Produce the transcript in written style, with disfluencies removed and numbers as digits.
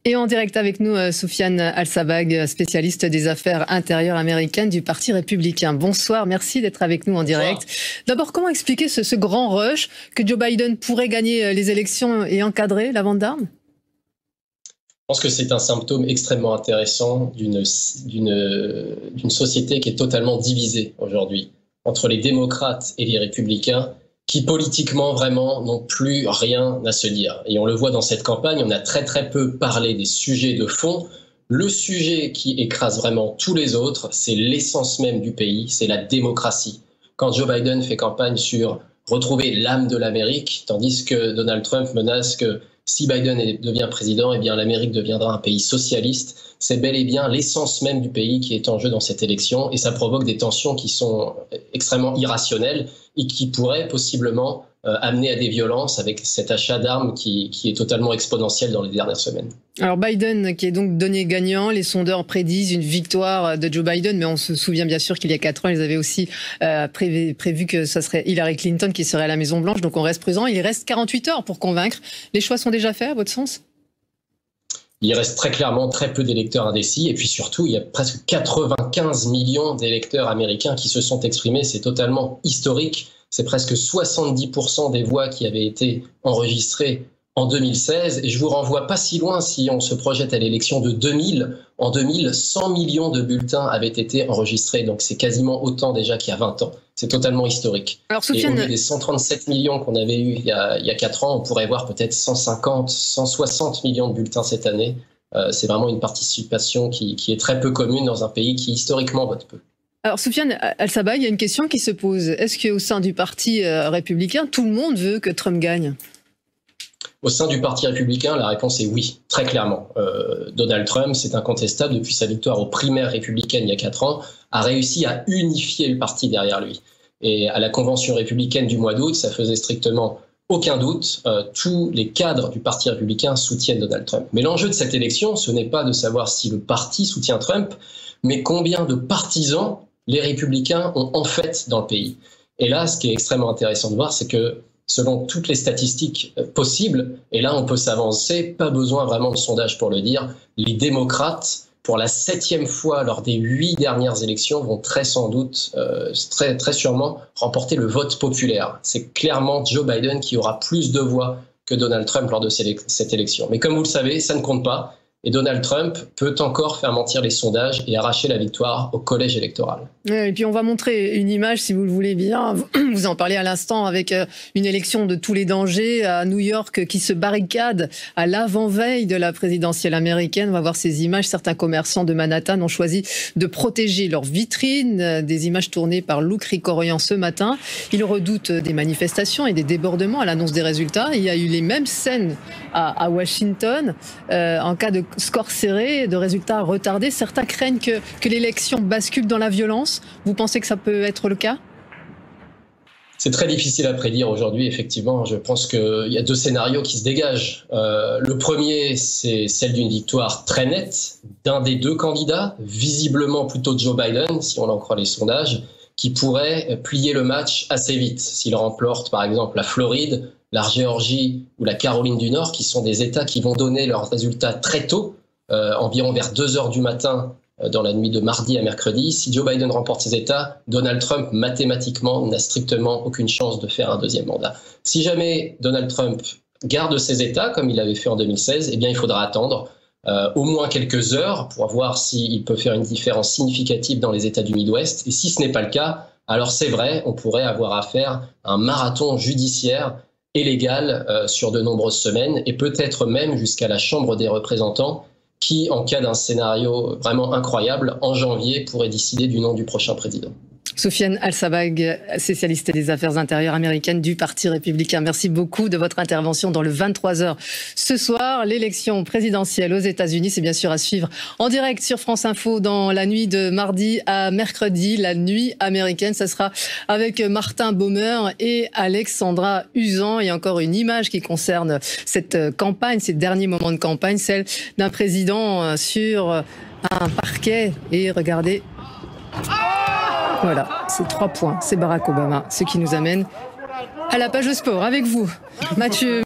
Et en direct avec nous, Soufiane Al-Sabag, spécialiste des affaires intérieures américaines du Parti républicain. Bonsoir, merci d'être avec nous en direct. D'abord, comment expliquer ce grand rush que Joe Biden pourrait gagner les élections et encadrer la vente d'armes ? Je pense que c'est un symptôme extrêmement intéressant d'une société qui est totalement divisée aujourd'hui entre les démocrates et les républicains, qui politiquement vraiment n'ont plus rien à se dire. Et on le voit dans cette campagne, on a très peu parlé des sujets de fond. Le sujet qui écrase vraiment tous les autres, c'est l'essence même du pays, c'est la démocratie. Quand Joe Biden fait campagne sur retrouver l'âme de l'Amérique, tandis que Donald Trump menace que si Biden devient président, eh bien l'Amérique deviendra un pays socialiste. C'est bel et bien l'essence même du pays qui est en jeu dans cette élection, et ça provoque des tensions qui sont extrêmement irrationnelles et qui pourraient possiblement amener à des violences avec cet achat d'armes qui est totalement exponentiel dans les dernières semaines. Alors Biden qui est donc donné gagnant, les sondeurs prédisent une victoire de Joe Biden, mais on se souvient bien sûr qu'il y a 4 ans, ils avaient aussi prévu que ça serait Hillary Clinton qui serait à la Maison-Blanche, donc on reste prudent. Il reste 48 heures pour convaincre. Les choix sont déjà faits à votre sens ? Il reste très clairement très peu d'électeurs indécis, et puis surtout, il y a presque 95 millions d'électeurs américains qui se sont exprimés. C'est totalement historique. C'est presque 70% des voix qui avaient été enregistrées en 2016. Et je vous renvoie pas si loin, si on se projette à l'élection de 2000. En 2000, 100 millions de bulletins avaient été enregistrés. Donc c'est quasiment autant déjà qu'il y a 20 ans. C'est totalement historique. Alors, Soufiane... Et au lieu des 137 millions qu'on avait eu il y a 4 ans, on pourrait voir peut-être 150, 160 millions de bulletins cette année. C'est vraiment une participation qui est très peu commune dans un pays qui historiquement vote peu. Alors Soufiane Al-Sabag, il y a une question qui se pose. Est-ce qu'au sein du Parti républicain, tout le monde veut que Trump gagne ? Au sein du Parti républicain, la réponse est oui, très clairement. Donald Trump, c'est incontestable, depuis sa victoire aux primaires républicaines il y a 4 ans, a réussi à unifier le parti derrière lui. Et à la convention républicaine du mois d'août, ça faisait strictement aucun doute, tous les cadres du Parti républicain soutiennent Donald Trump. Mais l'enjeu de cette élection, ce n'est pas de savoir si le parti soutient Trump, mais combien de partisans les républicains ont en fait dans le pays. Et là, ce qui est extrêmement intéressant de voir, c'est que selon toutes les statistiques possibles, et là on peut s'avancer, pas besoin vraiment de sondage pour le dire, les démocrates, pour la 7e fois lors des 8 dernières élections, vont très sans doute, très sûrement, remporter le vote populaire. C'est clairement Joe Biden qui aura plus de voix que Donald Trump lors de cette élection. Mais comme vous le savez, ça ne compte pas. Et Donald Trump peut encore faire mentir les sondages et arracher la victoire au collège électoral. Et puis on va montrer une image, si vous le voulez bien. Vous en parlez à l'instant, avec une élection de tous les dangers à New York qui se barricade à l'avant-veille de la présidentielle américaine. On va voir ces images. Certains commerçants de Manhattan ont choisi de protéger leurs vitrines. Des images tournées par Lou Krikorian ce matin. Ils redoutent des manifestations et des débordements à l'annonce des résultats. Il y a eu les mêmes scènes à Washington en cas de score serré, de résultats retardés. Certains craignent que l'élection bascule dans la violence. Vous pensez que ça peut être le cas ? C'est très difficile à prédire aujourd'hui, effectivement. Je pense qu'il y a 2 scénarios qui se dégagent. Le premier, c'est celle d'une victoire très nette d'un des 2 candidats, visiblement plutôt Joe Biden, si on en croit les sondages, qui pourrait plier le match assez vite. S'il remporte par exemple la Floride, la Géorgie ou la Caroline du Nord, qui sont des États qui vont donner leurs résultats très tôt, environ vers 2 heures du matin, dans la nuit de mardi à mercredi. Si Joe Biden remporte ces États, Donald Trump, mathématiquement, n'a strictement aucune chance de faire un 2e mandat. Si jamais Donald Trump garde ces États, comme il l'avait fait en 2016, eh bien, il faudra attendre au moins quelques heures pour voir s'il peut faire une différence significative dans les États du Midwest. Et si ce n'est pas le cas, alors c'est vrai, on pourrait avoir affaire à un marathon judiciaire et légal sur de nombreuses semaines, et peut-être même jusqu'à la Chambre des représentants, qui, en cas d'un scénario vraiment incroyable, en janvier, pourrait décider du nom du prochain président. Soufiane Al-Sabag, spécialiste des affaires intérieures américaines du Parti républicain. Merci beaucoup de votre intervention dans le 23h. Ce soir, l'élection présidentielle aux États-Unis, c'est bien sûr à suivre en direct sur France Info dans la nuit de mardi à mercredi, la nuit américaine. Ça sera avec Martin Baumer et Alexandra Usan. Et encore une image qui concerne cette campagne, ces derniers moments de campagne, celle d'un président sur un parquet. Et regardez... Voilà, c'est 3 points, c'est Barack Obama, ce qui nous amène à la page de sport avec vous, Mathieu.